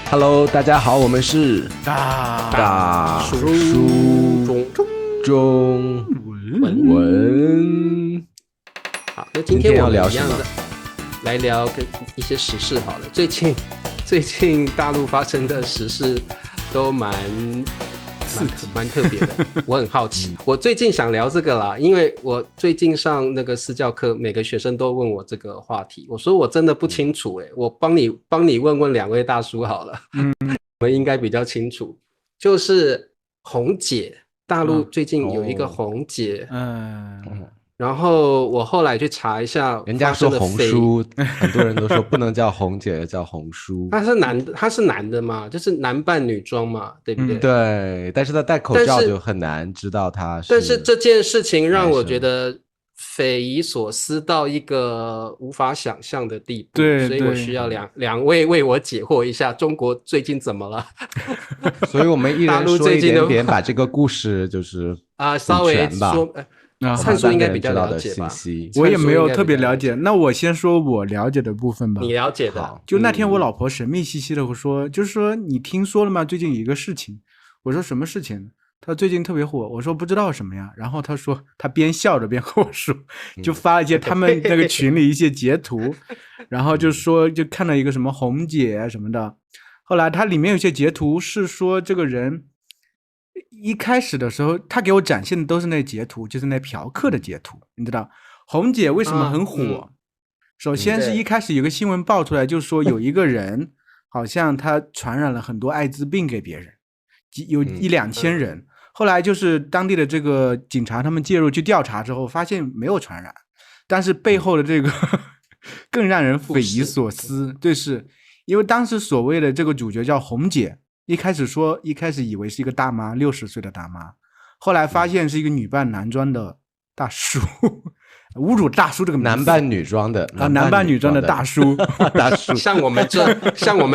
Hello，大家好，我们是大叔中文。好，那今天我们聊什么？一样的来聊跟一些时事好了。最近大陆发生的时事都蛮特别的，我很好奇。我最近想聊这个啦，因为我最近上那个私教课，每个学生都问我这个话题，我说我真的不清楚我帮你问问两位大叔好了，我们应该比较清楚，就是红姐，大陆最近有一个红姐，然后我后来去查一下，人家说红书，很多人都说不能叫红姐，叫红书。他是男的嘛，就是男扮女装嘛，对不对？对，但是他戴口罩就很难知道他是。但是这件事情让我觉得匪夷所思到一个无法想象的地步，对，所以我需要两位为我解惑一下，中国最近怎么了？所以我们一人说一点点，把这个故事就是稍微说。灿叔应该比较了解吧？我也没有特别了解。那我先说我了解的部分吧。你了解的，就那天我老婆神秘兮兮的说，就是说你听说了吗？最近有一个事情。我说什么事情？她最近特别火。我说不知道什么呀。然后她说，她边笑着边和我说，就发了一些他们那个群里一些截图，然后就说就看到一个什么红姐啊什么的。后来它里面有些截图是说这个人。一开始的时候，他给我展现的都是那截图，就是那嫖客的截图。你知道红姐为什么很火？首先是一开始有个新闻爆出来，就是说有一个人好像他传染了很多艾滋病给别人，有1-2千人。后来就是当地的这个警察他们介入去调查之后，发现没有传染，但是背后的这个更让人匪夷所思。就是因为当时所谓的这个主角叫红姐。一开始以为是一个大妈，60岁的大妈，后来发现是一个女扮男装的大叔，侮辱大叔这个名字。男扮女装的男扮女装的大叔，大叔，像我们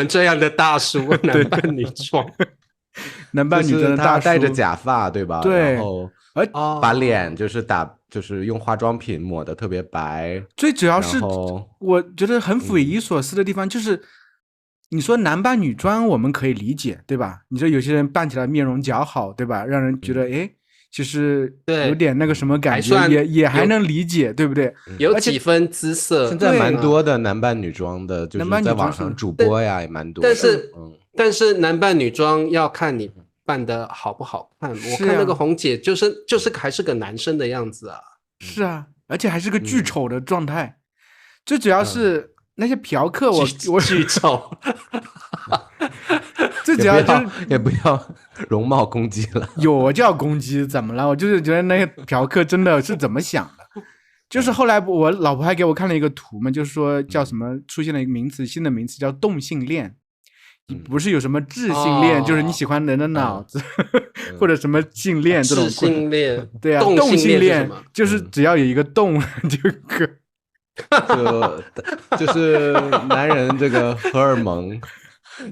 这样的大叔，男扮女装，男扮女装的大叔，戴着假发，对吧？对，然后把脸就是用化妆品抹得特别白。最主要是我觉得很匪夷所思的地方就是。你说男扮女装我们可以理解，对吧？你说有些人扮起来面容姣好，对吧？让人觉得其实有点那个什么感觉，也还能理解，对不对？有几分姿色。现在蛮多的男扮女装的，就是在网上主播呀也蛮多的。但是男扮女装要看你扮的好不好看。我看那个红姐就是还是个男生的样子啊。是啊，而且还是个巨丑的状态。最主要是。那些嫖客我巨丑，最主要就是也不要容貌攻击了。有就要攻击，怎么了？我就是觉得那些嫖客真的是怎么想的？就是后来我老婆还给我看了一个图嘛，就是说叫什么出现了一个新的名词叫动性恋。不是有什么智性恋，就是你喜欢人的脑子，或者什么性恋这种。智性恋，对啊，动性恋就是只要有一个动就可。就是男人这个荷尔蒙，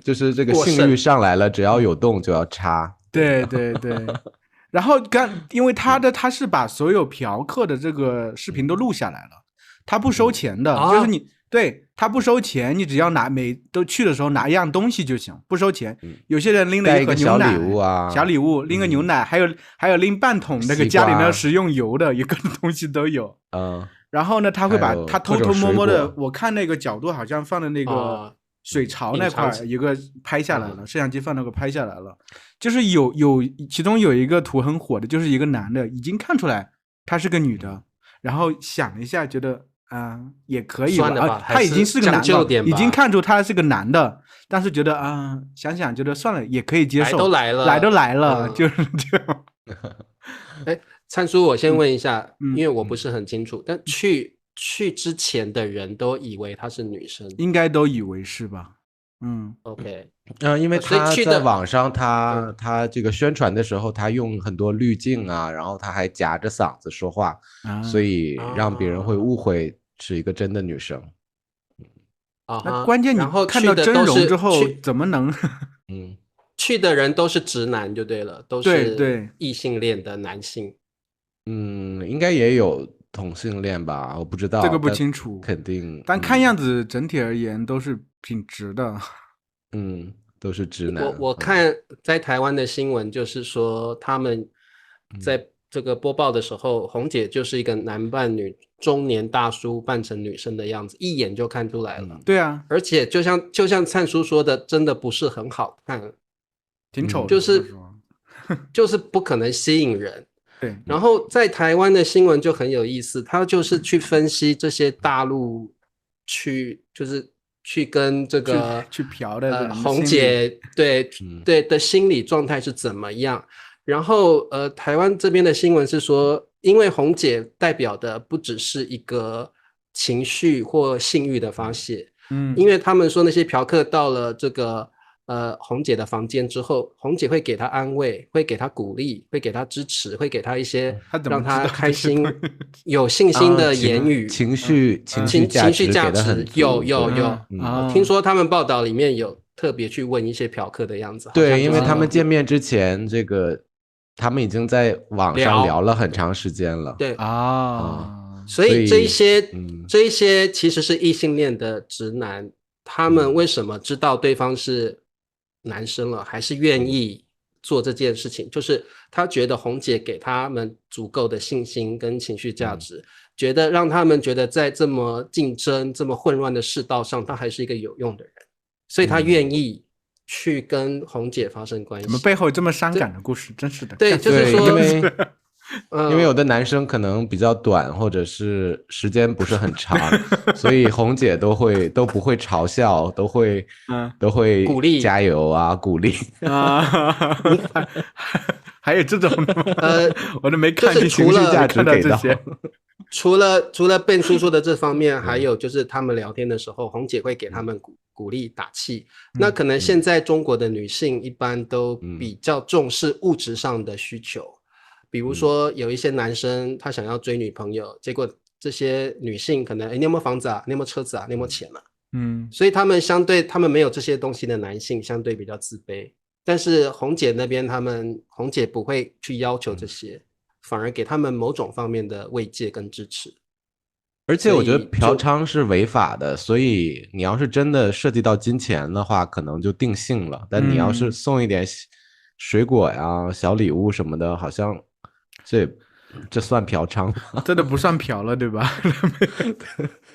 就是这个性欲上来了，只要有动就要插。对对对，然后因为他是把所有嫖客的这个视频都录下来了，他不收钱的，就是你对他不收钱，你只要都去的时候拿一样东西就行，不收钱。有些人拎了一盒牛奶，小礼物拎个牛奶，还有拎半桶那个家里的食用油的，一个东西都有。然后呢，他会把他偷偷摸摸的，我看那个角度好像放的那个水槽那块一个拍下来了，摄像机放那个拍下来了。就是其中有一个图很火的，就是一个男的已经看出来他是个女的，然后想一下觉得也可以吧，他已经是个男的，已经看出他是个男的，但是觉得想想觉得算了也可以接受，来都来了，就是这样。灿叔，我先问一下，因为我不是很清楚，但去之前的人都以为她是女生，应该都以为是吧？OK，因为他在网上他这个宣传的时候，他用很多滤镜啊，然后他还夹着嗓子说话，所以让别人会误会是一个真的女生。那关键你看到真容之后怎么能去的人都是直男就对了，都是异性恋的男性。应该也有同性恋吧，我不知道，这个不清楚，肯定。但看样子整体而言都是挺直的。都是直男。我看在台湾的新闻，就是说他们在这个播报的时候，红姐就是一个男扮女，中年大叔扮成女生的样子，一眼就看出来了。对啊，而且就像灿叔说的，真的不是很好看，挺丑的，就是不可能吸引人。对，然后在台湾的新闻就很有意思，他就是去分析这些大陆就是去跟这个去嫖的红姐对的心理状态是怎么样。然后台湾这边的新闻是说，因为红姐代表的不只是一个情绪或性欲的发泄，因为他们说那些嫖客到了这个红姐的房间之后，红姐会给她安慰，会给她鼓励，会给她支持，会给她一些让她开心、有信心的言语，情绪价值有。听说他们报道里面有特别去问一些嫖客的样子。对，因为他们见面之前，这个他们已经在网上聊了很长时间了。对啊，所以这一些其实是异性恋的直男，他们为什么知道对方是男生了，还是愿意做这件事情？就是他觉得红姐给他们足够的信心跟情绪价值，觉得让他们觉得在这么竞争、这么混乱的世道上，他还是一个有用的人，所以他愿意去跟红姐发生关系。怎么背后这么伤感的故事？真是的。对，就是说，因为有的男生可能比较短，或者是时间不是很长，所以红姐都不会嘲笑，都会鼓励、加油啊，鼓励啊。还有这种的吗？我都没看见情绪价值给到。除了Ben叔说的这方面，还有就是他们聊天的时候，红姐会给他们鼓励打气。那可能现在中国的女性一般都比较重视物质上的需求，比如说有一些男生他想要追女朋友，结果这些女性可能你有没有房子啊，你有没有车子啊，你有没有钱啊，所以他们没有这些东西的男性相对比较自卑。但是红姐那边红姐不会去要求这些，反而给他们某种方面的慰藉跟支持。而且我觉得嫖娼是违法的，所以你要是真的涉及到金钱的话，可能就定性了。但你要是送一点水果呀、小礼物什么的，好像这算嫖娼吗？真的不算嫖了，对吧？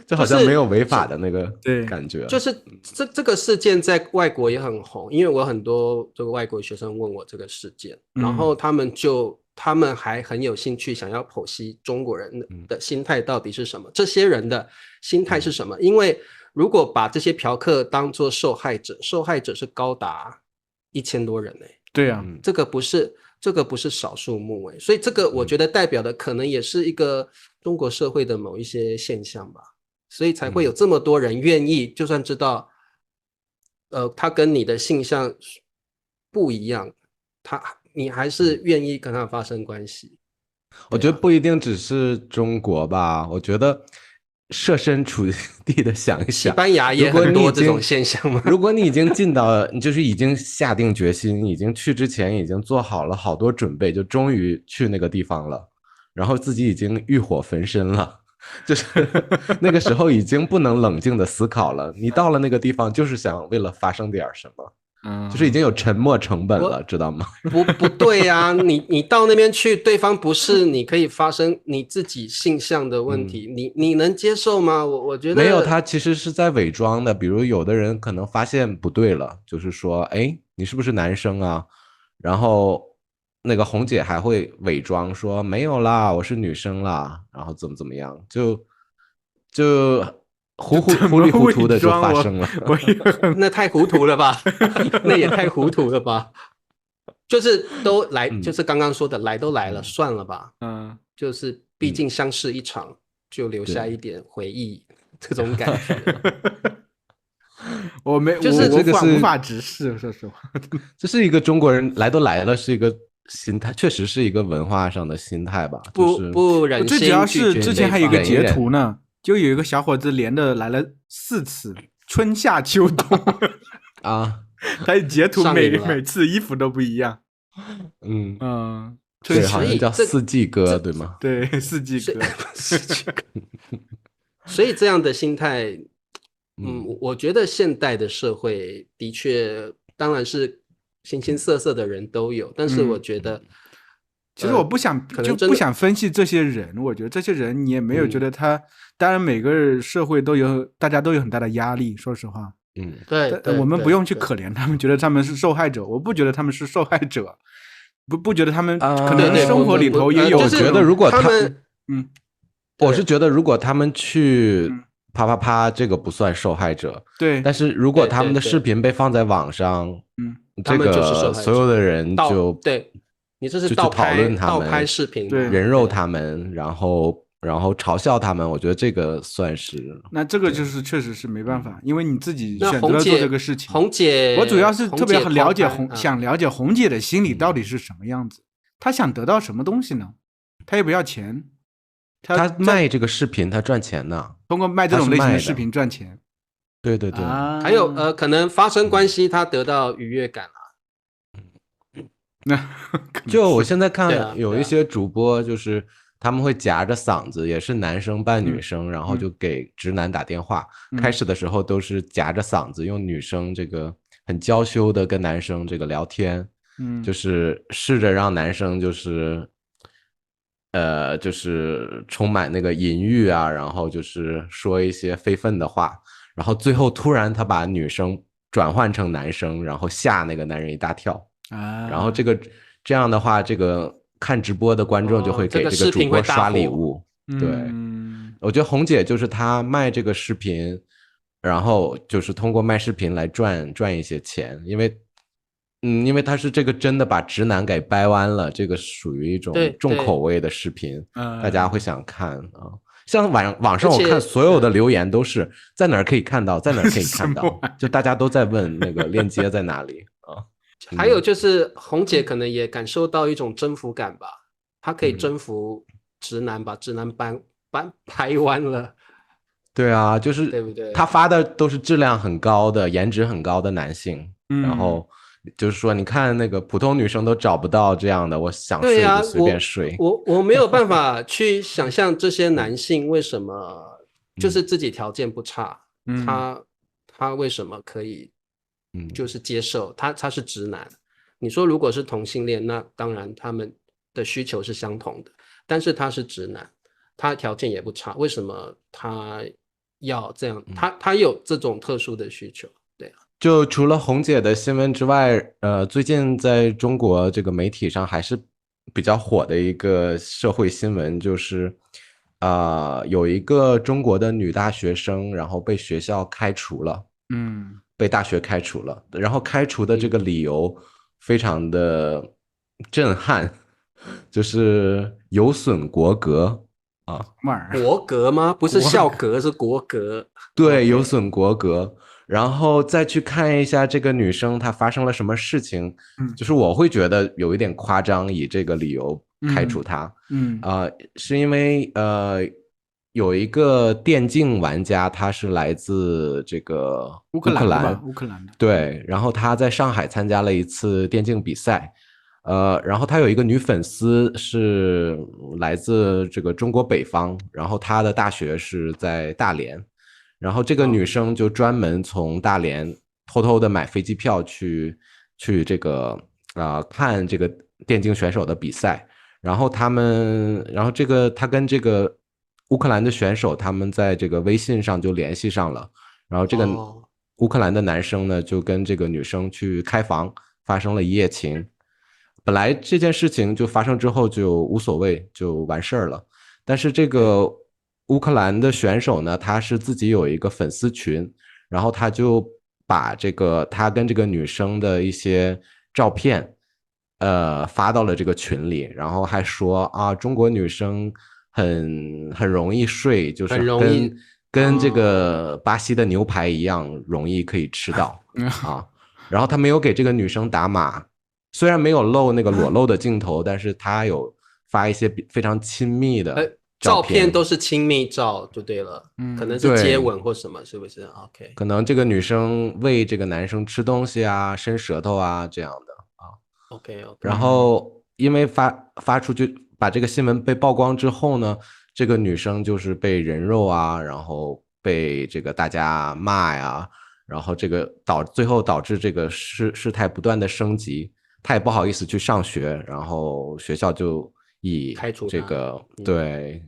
就好像没有违法的那个感觉。就是这个事件在外国也很红，因为我有很多这个外国学生问我这个事件，然后他们还很有兴趣想要剖析中国人的心态到底是什么，这些人的心态是什么。因为如果把这些嫖客当作受害者是高达1000多人对啊，这个不是少数目所以这个我觉得代表的可能也是一个中国社会的某一些现象吧，所以才会有这么多人愿意，就算知道他跟你的性向不一样，你还是愿意跟他发生关系。我觉得不一定只是中国吧，我觉得设身处地的想一想，西班牙也很多这种现象吗？如果你已经进到，你就是已经下定决心，已经去之前已经做好了好多准备，就终于去那个地方了，然后自己已经欲火焚身了，就是那个时候已经不能冷静的思考了，你到了那个地方就是想为了发生点什么。就是已经有沉没成本了，知道吗？不对啊，你到那边去，对方不是你可以发生你自己性向的问题，你能接受吗？我觉得没有，他其实是在伪装的。比如有的人可能发现不对了，就是说，哎，你是不是男生啊？然后那个红姐还会伪装说没有啦，我是女生啦，然后怎么样，就糊里糊涂的就发生了。那太糊涂了吧？那也太糊涂了吧？就是都来，就是刚刚说的来都来了，算了吧。就是毕竟相识一场，就留下一点回忆，这种感觉。我没，就是这个是无法直视，说实话。这是一个中国人来都来了，是一个心态，确实是一个文化上的心态吧。不忍心。最主要是之前还有一个截图呢。就有一个小伙子连着来了4次，春夏秋冬啊，他截图每次衣服都不一样。对，好像叫四季歌，对吗？对，四季歌。所以这样的心态，我觉得现代的社会的确当然是形形色色的人都有，但是我觉得。其实我不想不想分析这些人，我觉得这些人你也没有觉得他，当然每个社会大家都有很大的压力，说实话，对，我们不用去可怜他们，觉得他们是受害者，我不觉得他们是受害者，不觉得他们可能生活里头也有，我觉得如果他们，我是觉得如果他们去啪啪啪，这个不算受害者，对，但是如果他们的视频被放在网上，这个所有的人就对。你这是讨论他们，盗拍视频，人肉他们，然后嘲笑他们，我觉得这个算是。那这个就是确实是没办法，因为你自己选择了做这个事情。红姐，我主要是特别了解想了解红姐的心理到底是什么样子，她想得到什么东西呢？她也不要钱，她卖这个视频，她赚钱呢，通过卖这种类型的视频赚钱。对对对，还有可能发生关系，她得到愉悦感了。就我现在看有一些主播，就是他们会夹着嗓子，也是男生扮女生，然后就给直男打电话。开始的时候都是夹着嗓子，用女生这个很娇羞的跟男生这个聊天，就是试着让男生就是充满那个淫欲啊，然后就是说一些非分的话，然后最后突然他把女生转换成男生，然后吓那个男人一大跳。然后这样的话，这个看直播的观众就会给这个主播刷礼物。对，我觉得红姐就是她卖这个视频，然后就是通过卖视频来赚一些钱，因为她是这个真的把直男给掰弯了，这个属于一种重口味的视频，大家会想看啊。像网上我看所有的留言都是在哪儿可以看到，在哪儿可以看到，就大家都在问那个链接在哪里啊。还有就是红姐可能也感受到一种征服感吧，她可以征服直男，把直男拍弯了。对啊，就是对不对？她发的都是质量很高的、颜值很高的男性，然后就是说，你看那个普通女生都找不到这样的，我想睡就随便睡。我没有办法去想象这些男性为什么就是自己条件不差，他为什么可以？就是接受他是直男，你说如果是同性恋，那当然他们的需求是相同的，但是他是直男，他条件也不差，为什么他要这样？他有这种特殊的需求，对啊。就除了红姐的新闻之外，最近在中国这个媒体上还是比较火的一个社会新闻，就是有一个中国的女大学生，然后被学校开除了。被大学开除了，然后开除的这个理由非常的震撼，就是有损国格啊。国格吗？不是校格，是国格。对，有损国格。然后再去看一下这个女生她发生了什么事情，就是我会觉得有一点夸张，以这个理由开除她。是因为有一个电竞玩家，他是来自这个乌克兰，对，然后他在上海参加了一次电竞比赛，然后他有一个女粉丝是来自这个中国北方，然后他的大学是在大连，然后这个女生就专门从大连偷偷的买飞机票去这个看这个电竞选手的比赛，然后他跟这个乌克兰的选手他们在这个微信上就联系上了，然后这个乌克兰的男生呢就跟这个女生去开房发生了一夜情。本来这件事情就发生之后就无所谓，就完事儿了，但是这个乌克兰的选手呢，他是自己有一个粉丝群，然后他就把这个他跟这个女生的一些照片发到了这个群里，然后还说中国女生很容易睡，就是跟这个巴西的牛排一样容易可以吃到啊。然后他没有给这个女生打码，虽然没有露那个裸露的镜头，但是他有发一些非常亲密的照片，都是亲密照就对了，可能是接吻或什么，是不是 ？OK， 可能这个女生喂这个男生吃东西啊，伸舌头啊这样的啊。OK， 然后因为发出去。把这个新闻被曝光之后呢，这个女生就是被人肉啊，然后被这个大家骂呀，然后这个最后导致这个事态不断的升级，他也不好意思去上学，然后学校就以开除这个对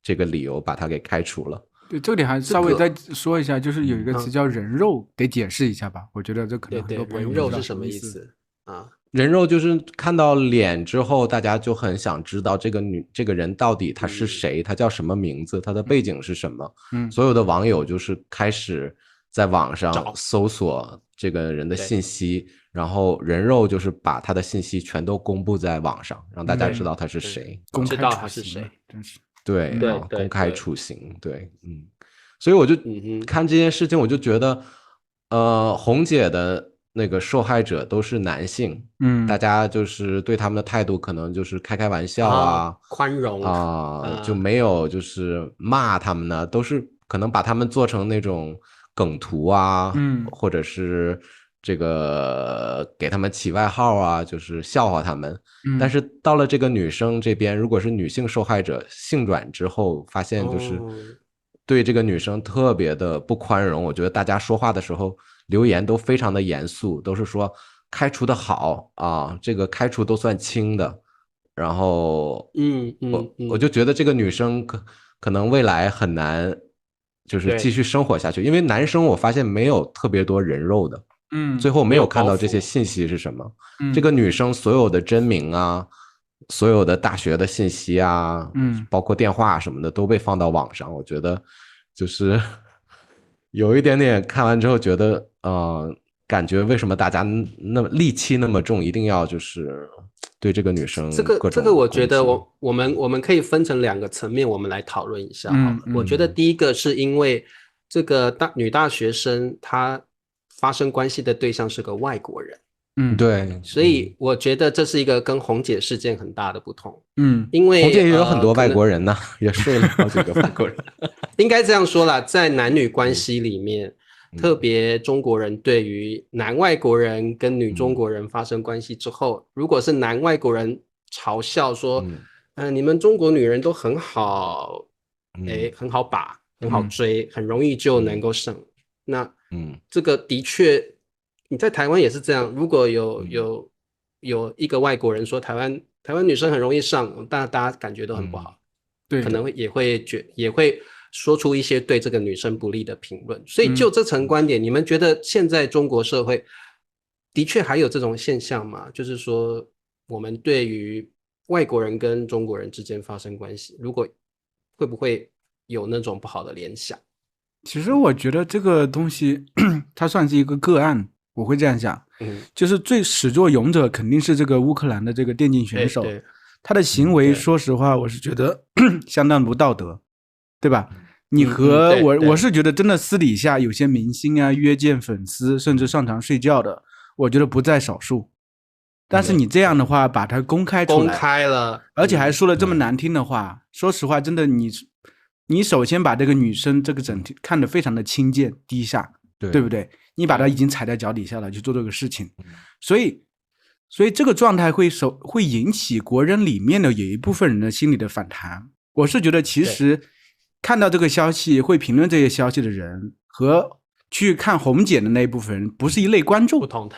这个理由把他给开除了。对，这个点还稍微再说一下，就是有一个词叫人肉，得解释一下吧？我觉得这可能很多朋友人肉是什么意思啊？人肉就是看到脸之后，大家就很想知道这个人到底他是谁，他叫什么名字，他的背景是什么。所有的网友就是开始在网上搜索这个人的信息，然后人肉就是把他的信息全都公布在网上，让大家知道他是谁，知道他是谁，真是对，公开处刑，对，所以我就看这件事情，我就觉得，红姐的那个受害者都是男性，大家就是对他们的态度可能就是开玩笑啊，宽容啊，就没有就是骂他们呢，都是可能把他们做成那种梗图啊，或者是这个给他们起外号啊，就是笑话他们。但是到了这个女生这边，如果是女性受害者性转之后，发现就是对这个女生特别的不宽容。我觉得大家说话的时候留言都非常的严肃，都是说开除的好啊，这个开除都算轻的。然后我就觉得这个女生可能未来很难就是继续生活下去，因为男生我发现没有特别多人肉的，最后没有看到这些信息是什么。这个女生所有的真名啊，所有的大学的信息啊，包括电话什么的都被放到网上。我觉得就是有一点点看完之后觉得感觉为什么大家那么戾气那么重，一定要就是对这个女生各种这个我觉得我们可以分成2个层面，我们来讨论一下好了。我觉得第一个是因为这个女大学生她发生关系的对象是个外国人，对，所以我觉得这是一个跟红姐事件很大的不同。因为红姐也有很多外国人呢，也睡了好几个外国人。应该这样说啦，在男女关系里面，特别中国人对于男外国人跟女中国人发生关系之后，如果是男外国人嘲笑说，你们中国女人都很好，很好把，很好追，很容易就能够上。那这个的确，你在台湾也是这样。如果有一个外国人说台湾女生很容易上，大家感觉都很不好，对，可能也会说出一些对这个女生不利的评论。所以就这层观点，你们觉得现在中国社会的确还有这种现象吗？就是说我们对于外国人跟中国人之间发生关系，如果会不会有那种不好的联想？其实我觉得这个东西它算是一个个案，我会这样想，就是最始作俑者肯定是这个乌克兰的这个电竞选手，他的行为说实话我是觉得相当不道德，对吧？你和我是觉得真的私底下有些明星啊约见粉丝甚至上床睡觉的，我觉得不在少数。但是你这样的话把它公开出来，公开了，而且还说了这么难听的话，说实话真的你首先把这个女生这个整体看得非常的轻贱低下，对不对？你把她已经踩在脚底下了去做这个事情，所以这个状态会引起国人里面的有一部分人的心理的反弹。我是觉得其实看到这个消息会评论这些消息的人和去看红姐的那一部分人不是一类观众，不同的。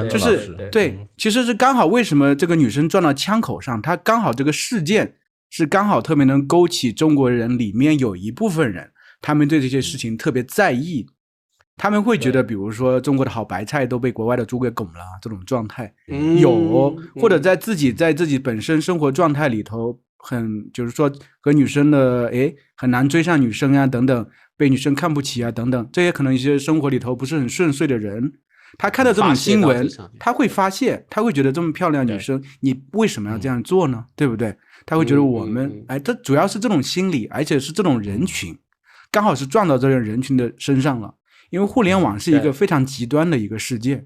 就是对，其实是刚好为什么这个女生撞到枪口上，她刚好这个事件是刚好特别能勾起中国人里面有一部分人，他们对这些事情特别在意，他们会觉得比如说中国的好白菜都被国外的猪给拱了这种状态有，或者在自己本身生活状态里头就是说和女生的很难追上女生啊等等，被女生看不起啊等等，这些可能一些生活里头不是很顺遂的人，他看到这种新闻他会发泄，他会觉得这么漂亮的女生你为什么要这样做呢？对不对？他会觉得我们这主要是这种心理，而且是这种人群刚好是撞到这种人群的身上了。因为互联网是一个非常极端的一个世界，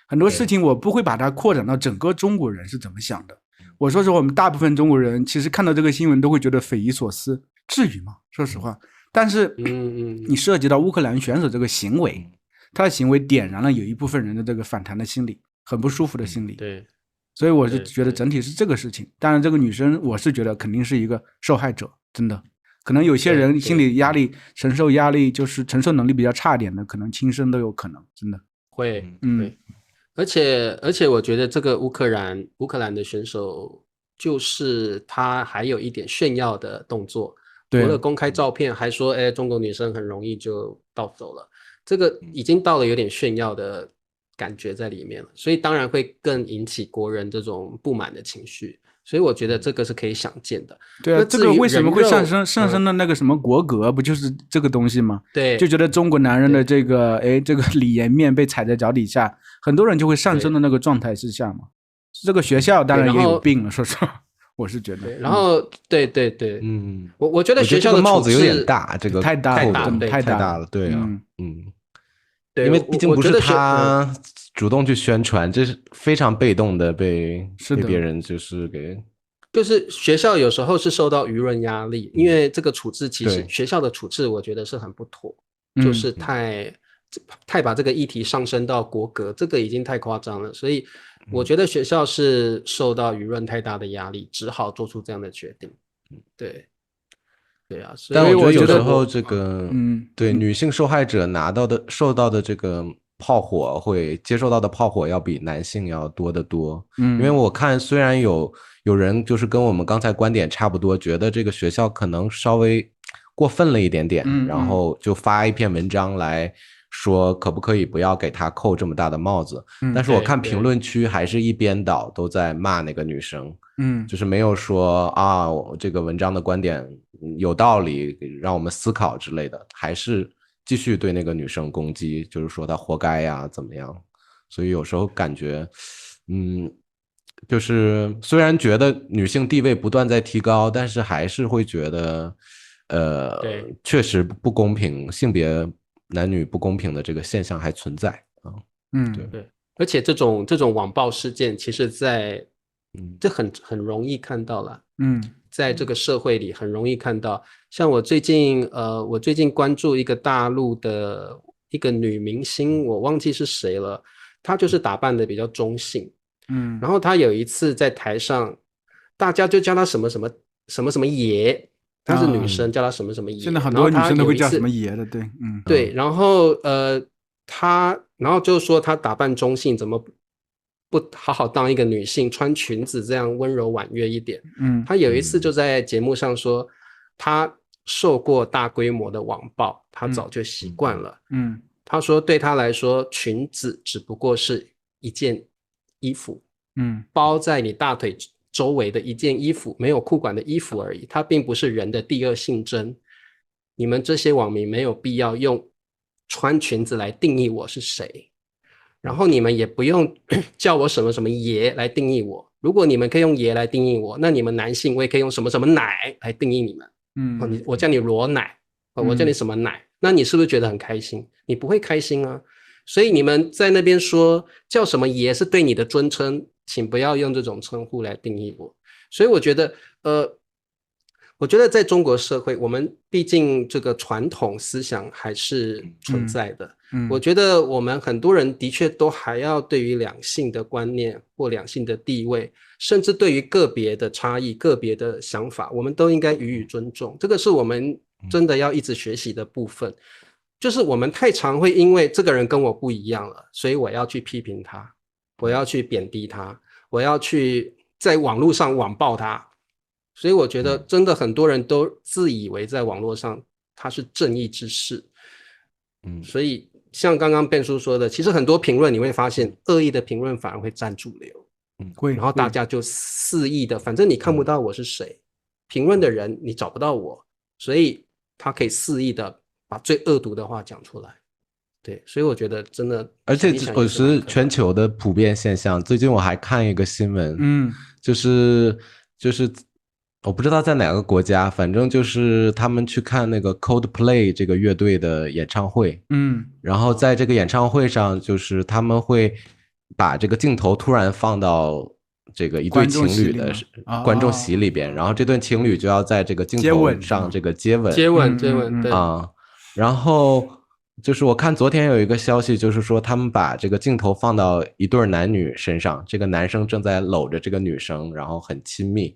很多事情我不会把它扩展到整个中国人是怎么想的。我说实话，我们大部分中国人其实看到这个新闻都会觉得匪夷所思，至于吗？说实话。但是你涉及到乌克兰选手这个行为，他的行为点燃了有一部分人的这个反弹的心理，很不舒服的心理。对，所以我是觉得整体是这个事情。当然这个女生我是觉得肯定是一个受害者，真的可能有些人心理压力承受压力就是承受能力比较差一点的，可能轻生都有可能，真的会。而且我觉得这个乌克兰的选手就是他还有一点炫耀的动作，除了公开照片还说中国女生很容易就抱走了，这个已经到了有点炫耀的感觉在里面了，所以当然会更引起国人这种不满的情绪，所以我觉得这个是可以想见的。对啊，这个为什么会上升的那个什么国格，不就是这个东西吗？对，就觉得中国男人的这个礼颜面被踩在脚底下，很多人就会上升的那个状态之下嘛。这个学校当然也有病了，说实话，我是觉得。然后对，我觉得学校的帽子有点大，这个太大了，对啊，因为毕竟不是他主动去宣传，这是非常被动的被别人就是学校有时候是受到舆论压力，因为这个处置其实学校的处置我觉得是很不妥，就是太把这个议题上升到国格，这个已经太夸张了，所以我觉得学校是受到舆论太大的压力，只好做出这样的决定。对啊，所以但我觉得有时候这个对女性受害者受到的这个炮火会接受到的炮火要比男性要多得多。因为我看虽然有人就是跟我们刚才观点差不多，觉得这个学校可能稍微过分了一点点，然后就发一篇文章来说可不可以不要给他扣这么大的帽子，但是我看评论区还是一边倒都在骂那个女生，就是没有说啊这个文章的观点有道理让我们思考之类的，还是继续对那个女生攻击，就是说她活该呀怎么样。所以有时候感觉就是虽然觉得女性地位不断在提高，但是还是会觉得确实不公平，性别男女不公平的这个现象还存在啊。对，而且这种网暴事件其实这很容易看到了，在这个社会里很容易看到。像我最近关注一个大陆的一个女明星，我忘记是谁了，她就是打扮的比较中性，然后她有一次在台上，大家就叫她什么什么爷，她是女生，叫她什么什么爷。现在很多女生都会叫什么爷的，对，对，然后然后就说她打扮中性，怎么不好好当一个女性，穿裙子这样温柔婉约一点。她有一次就在节目上说，她受过大规模的网暴，她早就习惯了。她说对她来说，裙子只不过是一件衣服，包在你大腿周围的一件衣服，没有裤管的衣服而已，它并不是人的第二性征。你们这些网民没有必要用穿裙子来定义我是谁，然后你们也不用叫我什么什么爷来定义我。如果你们可以用爷来定义我，那你们男性我也可以用什么什么奶来定义你们。我叫你裸奶，我叫你什么奶，那你是不是觉得很开心？你不会开心啊。所以你们在那边说叫什么爷是对你的尊称，请不要用这种称呼来定义我。所以我觉得在中国社会，我们毕竟这个传统思想还是存在的。我觉得我们很多人的确都还要对于两性的观念或两性的地位，甚至对于个别的差异、个别的想法，我们都应该予以尊重。这个是我们真的要一直学习的部分。就是我们太常会因为这个人跟我不一样了，所以我要去批评他，我要去贬低他，我要去在网络上网暴他。所以我觉得真的很多人都自以为在网络上他是正义之士。所以像刚刚Ben叔说的，其实很多评论你会发现恶意的评论反而会占主流。然后大家就肆意的，反正你看不到我是谁，评论的人你找不到我，所以他可以肆意的把最恶毒的话讲出来。对，所以我觉得真的，而且我是全球的普遍现象。最近我还看一个新闻，就是我不知道在哪个国家，反正就是他们去看那个 Coldplay 这个乐队的演唱会，然后在这个演唱会上，就是他们会把这个镜头突然放到这个一对情侣的观众席里边，然后这对情侣就要在这个镜头上这个接吻，对啊，然后就是我看昨天有一个消息，就是说他们把这个镜头放到一对男女身上，这个男生正在搂着这个女生，然后很亲密。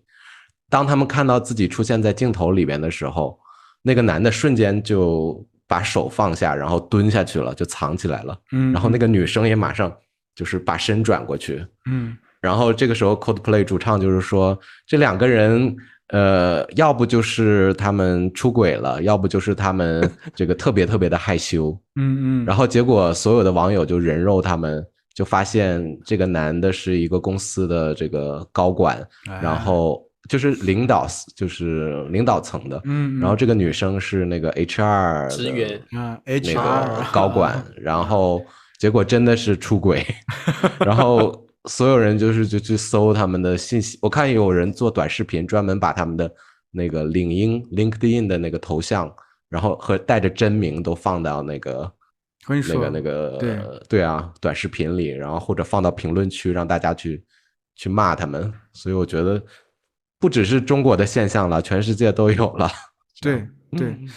当他们看到自己出现在镜头里边的时候，那个男的瞬间就把手放下，然后蹲下去了，就藏起来了。然后那个女生也马上就是把身转过去。然后这个时候 Coldplay 主唱就是说，这两个人要不就是他们出轨了，要不就是他们这个特别特别的害羞。然后结果所有的网友就人肉他们，就发现这个男的是一个公司的这个高管，然后就是领导层的。然后这个女生是那个 HR 职员那个高管，然后结果真的是出轨。然后所有人就去搜他们的信息，我看有人做短视频专门把他们的那个领英 LinkedIn 的那个头像，然后和带着真名都放到那个对啊短视频里，然后或者放到评论区让大家去骂他们。所以我觉得不只是中国的现象了，全世界都有了。对，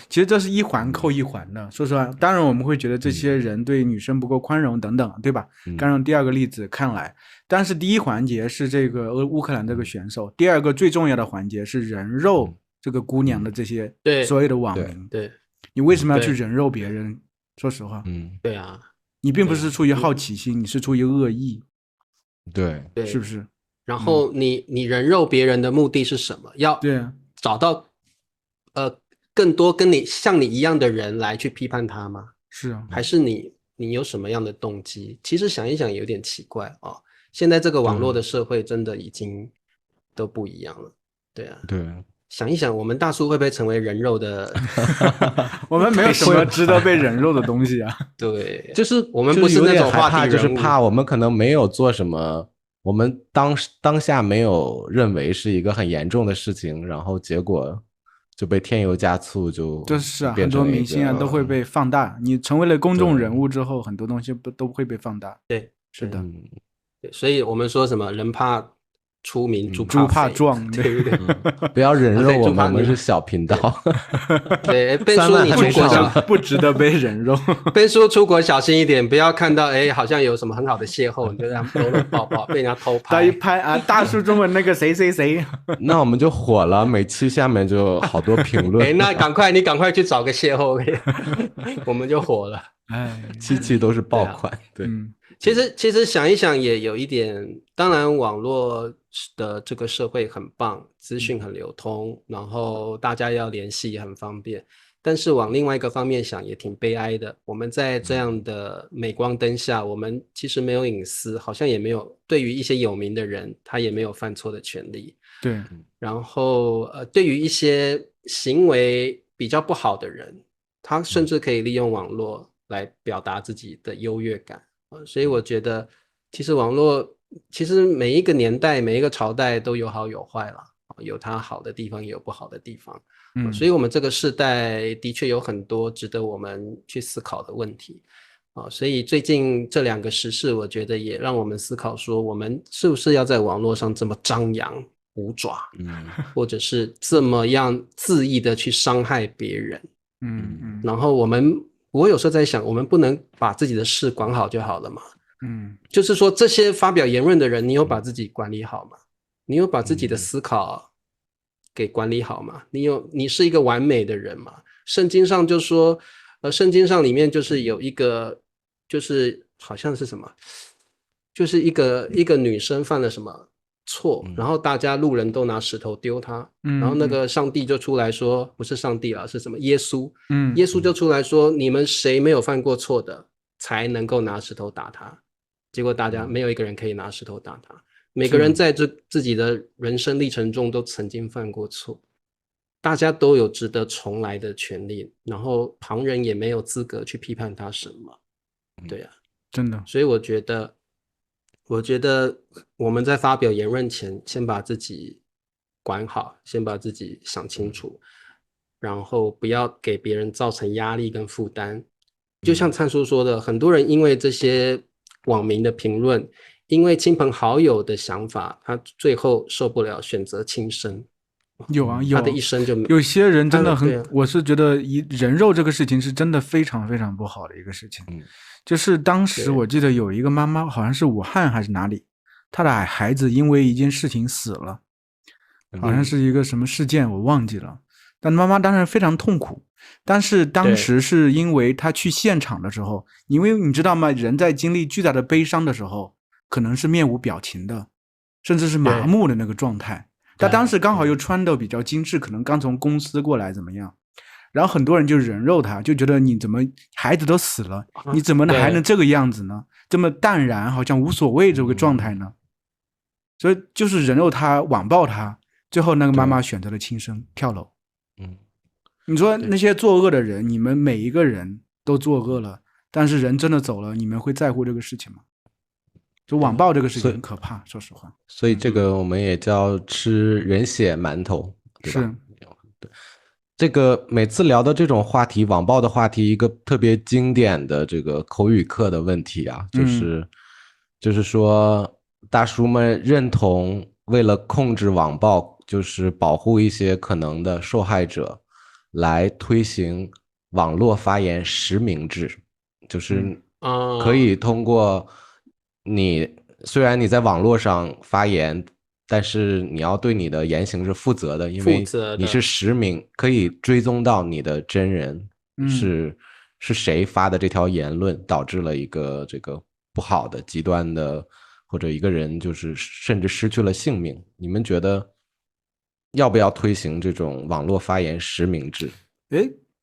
其实这是一环扣一环的。说实话，当然我们会觉得这些人对女生不够宽容等等，对吧？刚用第二个例子看来，但是第一环节是这个乌克兰这个选手，第二个最重要的环节是人肉这个姑娘的这些所有的网民。对，你为什么要去人肉别人？说实话，对啊，你并不是出于好奇心，你是出于恶意。对，是不是？然后你人肉别人的目的是什么？要找到更多像你一样的人来去批判他吗？是啊，还是你有什么样的动机？其实想一想有点奇怪啊。现在这个网络的社会真的已经都不一样了。对啊，对。想一想，我们大叔会不会成为人肉的？我们没有什么值得被人肉的东西啊。对，就是我们不是那种话题人物，就是怕我们可能没有做什么，我们当下没有认为是一个很严重的事情，然后结果就被添油加醋，就是啊，很多明星啊都会被放大。你成为了公众人物之后，很多东西都会被放大。对，是的。对，所以我们说什么人怕出名，猪怕壮，对不对？不要人肉我们是小频道。对，Ben叔你出国不值得被人肉。Ben叔出国小心一点，不要看到好像有什么很好的邂逅，你就这样搂搂抱抱，被人家偷拍。他一拍啊，大叔中文那个谁谁谁，那我们就火了，每期下面就好多评论。那你赶快去找个邂逅，我们就火了。期都是爆款，对。其实想一想也有一点，当然网络的这个社会很棒，资讯很流通，然后大家要联系也很方便，但是往另外一个方面想也挺悲哀的。我们在这样的镁光灯下，我们其实没有隐私，好像也没有对于一些有名的人，他也没有犯错的权利。对，然后对于一些行为比较不好的人，他甚至可以利用网络来表达自己的优越感。所以我觉得其实网络其实每一个年代每一个朝代都有好有坏啦，有它好的地方也有不好的地方。所以我们这个世代的确有很多值得我们去思考的问题。所以最近这2个时事我觉得也让我们思考说，我们是不是要在网络上这么张扬无爪，或者是这么样恣意的去伤害别人。然后我有时候在想，我们不能把自己的事管好就好了嘛。就是说这些发表言论的人，你有把自己管理好吗？你有把自己的思考给管理好吗？你是一个完美的人吗？圣经上就说圣经上里面就是有一个，就是好像是什么，就是一个女生犯了什么错，然后大家路人都拿石头丢她，然后那个上帝就出来说，不是上帝啦，是什么耶稣，耶稣就出来说，你们谁没有犯过错的才能够拿石头打他。结果大家没有一个人可以拿石头打他，每个人在自己的人生历程中都曾经犯过错，大家都有值得重来的权利，然后旁人也没有资格去批判他什么。对啊，真的。所以我觉得我们在发表言论前，先把自己管好，先把自己想清楚，然后不要给别人造成压力跟负担。就像灿叔说的，很多人因为这些网民的评论，因为亲朋好友的想法，他最后受不了，选择轻生。有啊，他的一生就有些人真的很，我是觉得人肉这个事情是真的非常非常不好的一个事情。就是当时我记得有一个妈妈，好像是武汉还是哪里，她的孩子因为一件事情死了，好像是一个什么事件我忘记了。但妈妈当然非常痛苦。但是当时是因为她去现场的时候，因为你知道吗，人在经历巨大的悲伤的时候，可能是面无表情的，甚至是麻木的那个状态。她当时刚好又穿的比较精致，可能刚从公司过来怎么样，然后很多人就人肉她，就觉得你怎么孩子都死了，你怎么还能这个样子呢？这么淡然，好像无所谓这个状态呢？所以就是人肉她，网暴她，最后那个妈妈选择了轻生跳楼。你说那些作恶的人，你们每一个人都作恶了，但是人真的走了，你们会在乎这个事情吗？就网暴这个事情很可怕，说实话。所以这个我们也叫吃人血馒头，对吧？是。对，这个每次聊的这种话题，网暴的话题，一个特别经典的这个口语课的问题啊，就是说大叔们认同为了控制网暴，就是保护一些可能的受害者，来推行网络发言实名制，就是可以通过你虽然你在网络上发言，但是你要对你的言行是负责的，因为你是实名，可以追踪到你的真人是谁发的这条言论，导致了一个这个不好的极端的，或者一个人就是甚至失去了性命。你们觉得要不要推行这种网络发言实名制？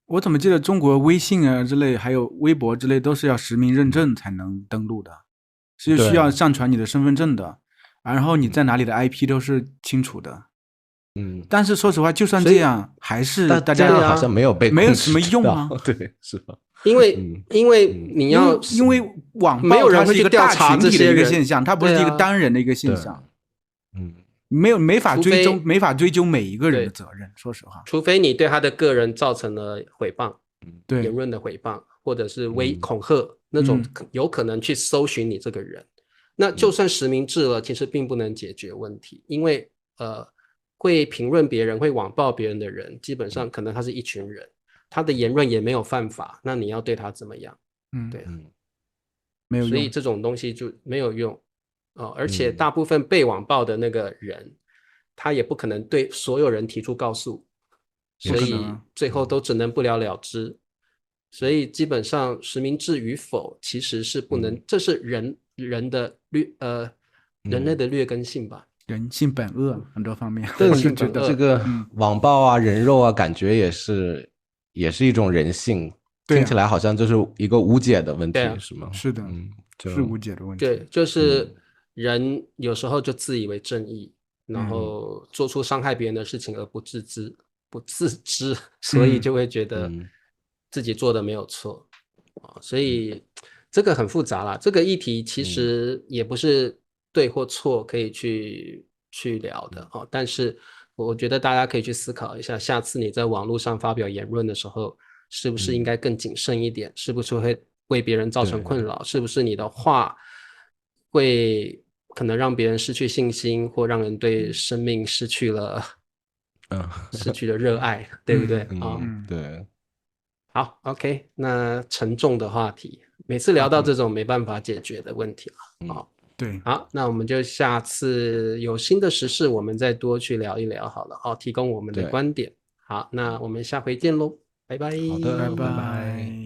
我怎么记得中国微信啊之类，还有微博之类都是要实名认证才能登录的，是需要上传你的身份证的，然后你在哪里的 IP 都是清楚的。但是说实话，就算这样，还是大家好像没有什么用啊？对，是吧？因为你要因为网暴它是一个大群体的一个现象，它不是一个单人的一个现象。没法追究每一个人的责任，说实话，除非你对他的个人造成了诽谤，言论的诽谤，或者是恐吓那种，有可能去搜寻你这个人。那就算实名制了，其实并不能解决问题，因为会评论别人、会网暴别人的人，基本上可能他是一群人，他的言论也没有犯法，那你要对他怎么样？对，没有用，所以这种东西就没有用。而且大部分被网暴的那个人，他也不可能对所有人提出告诉，所以最后都只能不了了之。所以基本上实名制与否其实是不能，这是人类的劣根性吧，人性本恶很多方面。但是觉得这个网暴啊、人肉啊，感觉也是一种人性，听起来好像就是一个无解的问题，是吗？是的，是无解的问题。对，就是人有时候就自以为正义，然后做出伤害别人的事情而不自知，所以就会觉得自己做的没有错。所以这个很复杂啦，这个议题其实也不是对或错可以去聊的。但是我觉得大家可以去思考一下，下次你在网络上发表言论的时候，是不是应该更谨慎一点，是不是会为别人造成困扰，是不是你的话会可能让别人失去信心，或让人对生命失去了热爱，对不对？对。好 ，OK， 那沉重的话题，每次聊到这种没办法解决的问题了。对，好，那我们就下次有新的时事，我们再多去聊一聊好了，提供我们的观点。好，那我们下回见喽，拜拜。好的，拜拜。